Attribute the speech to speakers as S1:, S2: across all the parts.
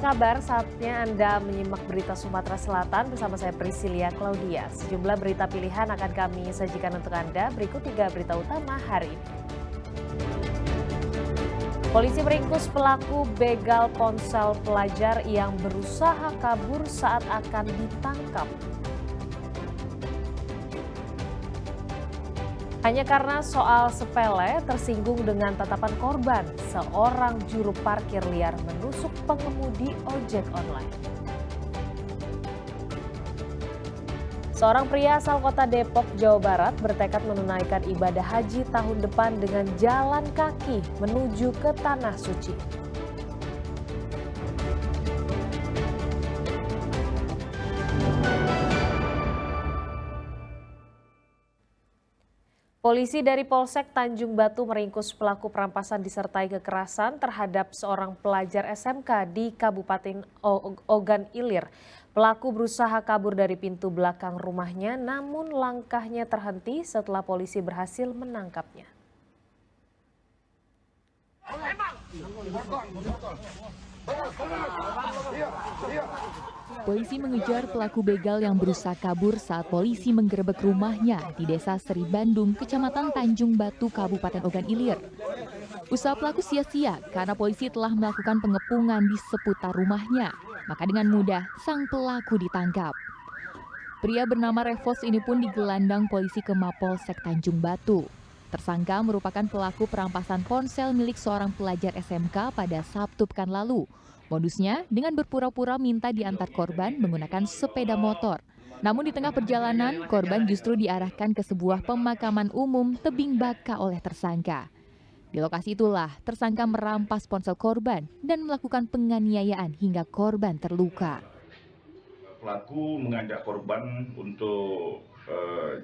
S1: kabar? Saatnya Anda menyimak berita Sumatera Selatan bersama saya Priscilia Claudia. Sejumlah berita pilihan akan kami sajikan untuk Anda. Berikut 3 berita utama hari ini. Polisi meringkus pelaku begal ponsel pelajar yang berusaha kabur saat akan ditangkap. Hanya karena soal sepele tersinggung dengan tatapan korban, seorang juru parkir liar menusuk pengemudi ojek online. Seorang pria asal kota Depok, Jawa Barat bertekad menunaikan ibadah haji tahun depan dengan jalan kaki menuju ke Tanah Suci. Polisi dari Polsek Tanjung Batu meringkus pelaku perampasan disertai kekerasan terhadap seorang pelajar SMK di Kabupaten Ogan Ilir. Pelaku berusaha kabur dari pintu belakang rumahnya, namun langkahnya terhenti setelah polisi berhasil menangkapnya.
S2: Polisi mengejar pelaku begal yang berusaha kabur saat polisi menggerebek rumahnya di Desa Seri Bandung, Kecamatan Tanjung Batu, Kabupaten Ogan Ilir. Usaha pelaku sia-sia karena polisi telah melakukan pengepungan di seputar rumahnya, maka dengan mudah sang pelaku ditangkap. Pria bernama Revos ini pun digelandang polisi ke Mapolsek Tanjung Batu. Tersangka merupakan pelaku perampasan ponsel milik seorang pelajar SMK pada Sabtu pekan lalu. Modusnya dengan berpura-pura minta diantar korban menggunakan sepeda motor. Namun di tengah perjalanan, korban justru diarahkan ke sebuah pemakaman umum Tebing Baka oleh tersangka. Di lokasi itulah tersangka merampas ponsel korban dan melakukan penganiayaan hingga korban terluka.
S3: Pelaku mengajak korban untuk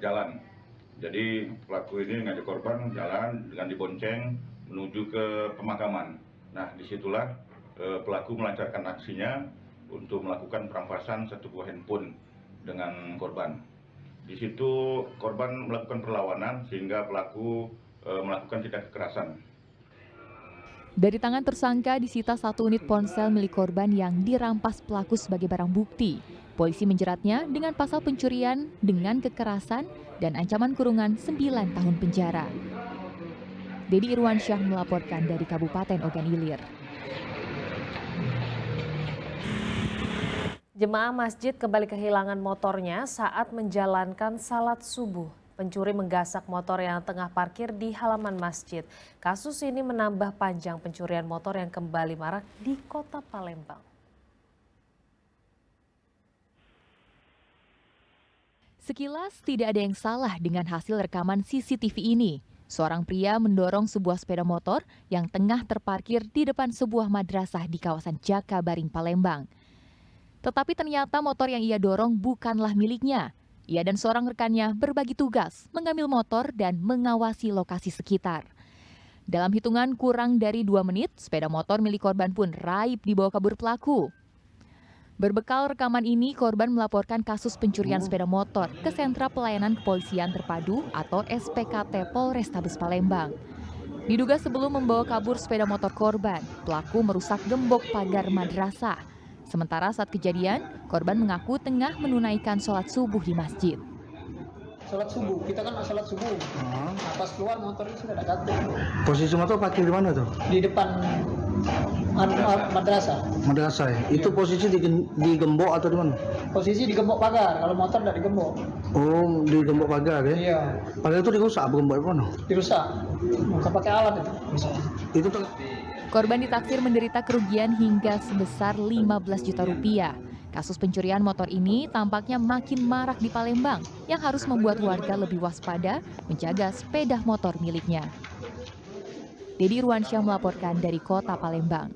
S3: jalan. Jadi pelaku ini mengajak korban jalan dengan dibonceng menuju ke pemakaman. Nah, disitulah pelaku melancarkan aksinya untuk melakukan perampasan satu buah handphone dengan korban. Di situ korban melakukan perlawanan sehingga pelaku melakukan tindak kekerasan.
S2: Dari tangan tersangka disita 1 unit ponsel milik korban yang dirampas pelaku sebagai barang bukti. Polisi menjeratnya dengan pasal pencurian dengan kekerasan dan ancaman kurungan 9 tahun penjara. Dedi Irwansyah melaporkan dari Kabupaten Ogan Ilir.
S1: Jemaah masjid kembali kehilangan motornya saat menjalankan salat subuh. Pencuri menggasak motor yang tengah parkir di halaman masjid. Kasus ini menambah panjang pencurian motor yang kembali marak di Kota Palembang.
S2: Sekilas tidak ada yang salah dengan hasil rekaman CCTV ini. Seorang pria mendorong sebuah sepeda motor yang tengah terparkir di depan sebuah madrasah di kawasan Jakabaring, Palembang. Tetapi ternyata motor yang ia dorong bukanlah miliknya. Ia dan seorang rekannya berbagi tugas mengambil motor dan mengawasi lokasi sekitar. Dalam hitungan kurang dari 2 menit, sepeda motor milik korban pun raib dibawa kabur pelaku. Berbekal rekaman ini, korban melaporkan kasus pencurian sepeda motor ke Sentra Pelayanan Kepolisian Terpadu atau SPKT Polrestabes Palembang. Diduga sebelum membawa kabur sepeda motor korban, pelaku merusak gembok pagar madrasah. Sementara saat kejadian, korban mengaku tengah menunaikan sholat subuh di masjid.
S4: Sholat subuh, kita kan sholat subuh. Pas keluar motor itu sudah ada gantung.
S5: Posisi motor parkir di mana tuh?
S4: Di depan madrasah.
S5: Madrasah ya? Itu posisi di gembok atau di mana?
S4: Posisi di gembok pagar, kalau motor tidak di gembok.
S5: Oh, di gembok pagar ya?
S4: Iya.
S5: Pagar itu dirusak, gembok di mana?
S4: Dirusak. Maka pakai alat itu.
S2: Korban ditaksir menderita kerugian hingga sebesar 15 juta rupiah. Kasus pencurian motor ini tampaknya makin marak di Palembang yang harus membuat warga lebih waspada menjaga sepeda motor miliknya. Dedi Irwansyah melaporkan dari Kota Palembang.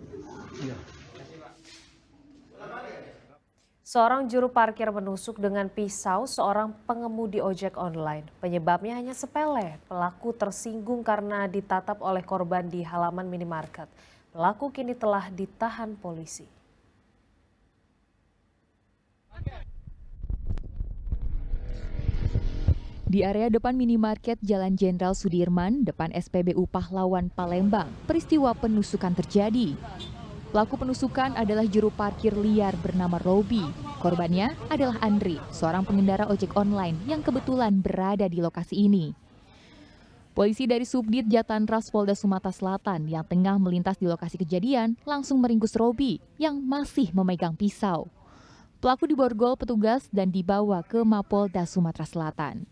S1: Seorang juru parkir menusuk dengan pisau seorang pengemudi ojek online. Penyebabnya hanya sepele. Pelaku tersinggung karena ditatap oleh korban di halaman minimarket. Pelaku kini telah ditahan polisi.
S2: Di area depan minimarket Jalan Jenderal Sudirman, depan SPBU Pahlawan Palembang, peristiwa penusukan terjadi. Pelaku penusukan adalah juru parkir liar bernama Robi. Korbannya adalah Andri, seorang pengendara ojek online yang kebetulan berada di lokasi ini. Polisi dari Subdit Jatantras Polda Sumatera Selatan yang tengah melintas di lokasi kejadian langsung meringkus Robi yang masih memegang pisau. Pelaku diborgol petugas dan dibawa ke Mapolda Sumatera Selatan.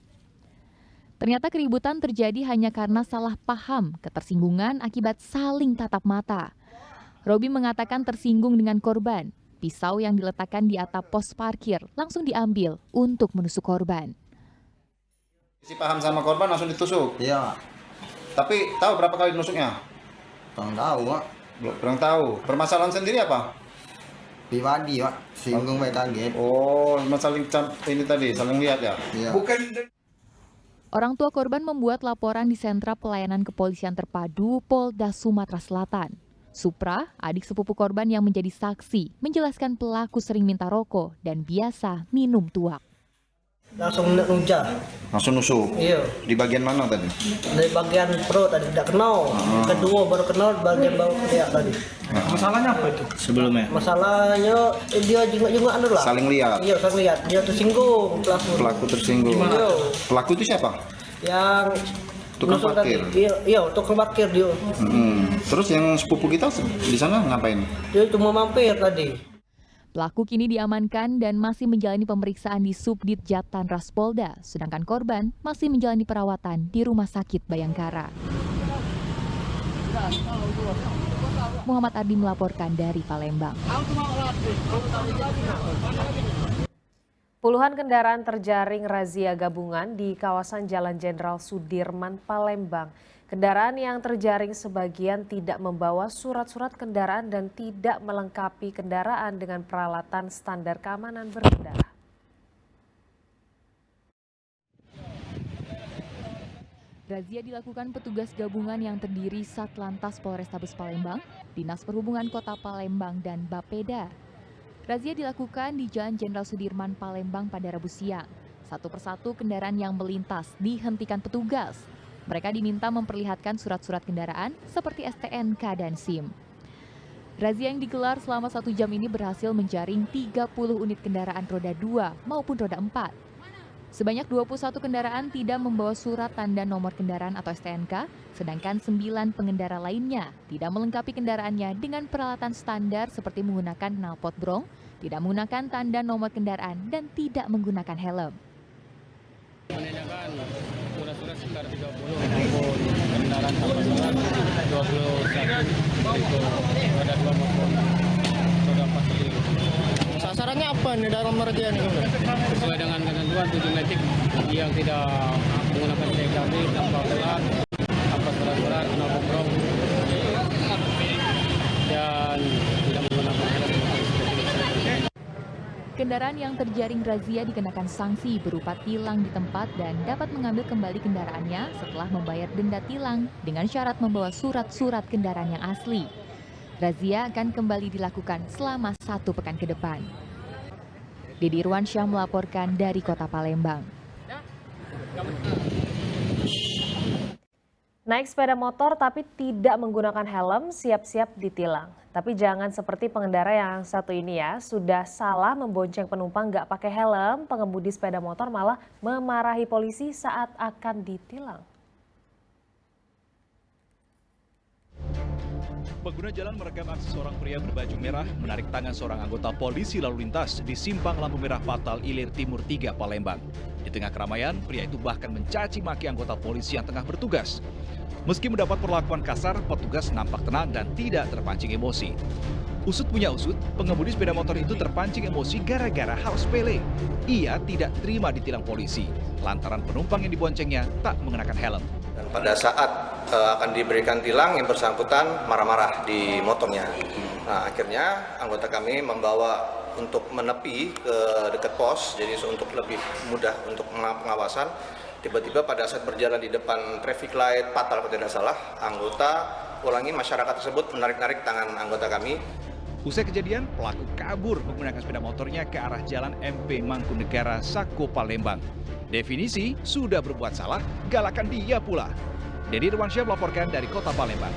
S2: Ternyata keributan terjadi hanya karena salah paham, ketersinggungan akibat saling tatap mata. Robi mengatakan tersinggung dengan korban. Pisau yang diletakkan di atap pos parkir langsung diambil untuk menusuk korban.
S6: Si paham sama korban langsung ditusuk?
S5: Iya.
S6: Tapi tahu berapa kali nusuknya?
S5: Kurang tahu, Pak.
S6: Kurang tahu. Permasalahan sendiri apa?
S5: Pribadi, Pak. Singgung baik kaget.
S6: Oh, saling ini tadi, saling lihat ya?
S5: Iya.
S2: Orang tua korban membuat laporan di Sentra Pelayanan Kepolisian Terpadu Polda Sumatera Selatan. Supra, adik sepupu korban yang menjadi saksi, menjelaskan pelaku sering minta rokok dan biasa minum tuak.
S7: Langsung nunjuk.
S6: Langsung nusuk?
S7: Iya.
S6: Di bagian mana tadi?
S7: Dari bagian perut tadi tidak kenal. Kedua baru kenal bagian bawah dia tadi.
S5: Masalahnya apa itu sebelumnya?
S7: Masalahnya dia jenguk-jenguk anu lah.
S6: Saling lihat?
S7: Iya, saling lihat. Dia tersinggung pelaku.
S6: Pelaku tersinggung?
S7: Iya.
S6: Pelaku itu siapa?
S7: Yang
S6: Tukang
S7: nusuk
S6: parkir?
S7: tadi. Iya, tukang parkir dia.
S6: Terus yang sepupu kita di sana ngapain?
S7: Dia cuma mampir tadi.
S2: Pelaku kini diamankan dan masih menjalani pemeriksaan di Subdit Jatantras Polda, sedangkan korban masih menjalani perawatan di Rumah Sakit Bayangkara. Muhammad Ardi melaporkan dari Palembang.
S1: Puluhan kendaraan terjaring razia gabungan di kawasan Jalan Jenderal Sudirman, Palembang. Kendaraan yang terjaring sebagian tidak membawa surat-surat kendaraan dan tidak melengkapi kendaraan dengan peralatan standar keamanan berkendara.
S2: Razia dilakukan petugas gabungan yang terdiri Satlantas Polrestabes Palembang, Dinas Perhubungan Kota Palembang, dan Bapeda. Razia dilakukan di Jalan Jenderal Sudirman, Palembang pada Rabu siang. Satu persatu kendaraan yang melintas dihentikan petugas. Mereka diminta memperlihatkan surat-surat kendaraan seperti STNK dan SIM. Razia yang digelar selama 1 jam ini berhasil menjaring 30 unit kendaraan roda 2 maupun roda 4. Sebanyak 21 kendaraan tidak membawa surat tanda nomor kendaraan atau STNK, sedangkan 9 pengendara lainnya tidak melengkapi kendaraannya dengan peralatan standar seperti menggunakan knalpot brong, tidak menggunakan tanda nomor kendaraan, dan tidak menggunakan helm.
S8: Menanyakan surat-surat sekitar 30, maupun kendaraan tanpa surat 21, itu ada 2 maupun roda 4 sendiri.
S7: Sasarannya apa nih dalam razia ini?
S8: Sesuai dengan ketentuan 7 metik yang tidak menggunakan TKB tanpa pelat, tanpa surat-surat, knalpot brong, dan tidak menggunakan helm.
S2: Kendaraan yang terjaring razia dikenakan sanksi berupa tilang di tempat dan dapat mengambil kembali kendaraannya setelah membayar denda tilang dengan syarat membawa surat-surat kendaraan yang asli. Razia akan kembali dilakukan selama 1 pekan ke depan. Didi Irwansyah melaporkan dari Kota Palembang.
S1: Naik sepeda motor tapi tidak menggunakan helm siap-siap ditilang. Tapi jangan seperti pengendara yang satu ini ya, sudah salah membonceng penumpang nggak pakai helm, pengemudi sepeda motor malah memarahi polisi saat akan ditilang.
S9: Pengguna jalan merekam aksi seorang pria berbaju merah menarik tangan seorang anggota polisi lalu lintas di simpang lampu merah Fatal Ilir Timur 3 Palembang. Di tengah keramaian, pria itu bahkan mencaci maki anggota polisi yang tengah bertugas. Meski mendapat perlakuan kasar, petugas nampak tenang dan tidak terpancing emosi. Usut punya usut, pengemudi sepeda motor itu terpancing emosi gara-gara hal sepele. Ia tidak terima ditilang polisi, lantaran penumpang yang diboncengnya tak mengenakan helm.
S6: Dan pada saat akan diberikan tilang, yang bersangkutan marah-marah di motornya. Nah, akhirnya anggota kami membawa untuk menepi ke dekat pos, jadi untuk lebih mudah untuk pengawasan. Tiba-tiba pada saat berjalan di depan traffic light Fatal kalau tidak salah, anggota ulangi masyarakat tersebut menarik-narik tangan anggota kami.
S9: Usai kejadian, pelaku kabur menggunakan sepeda motornya ke arah Jalan MP Mangkunegara, Sako, Palembang. Definisi sudah berbuat salah, galakan dia pula. Didi Irwansyah melaporkan dari Kota Palembang.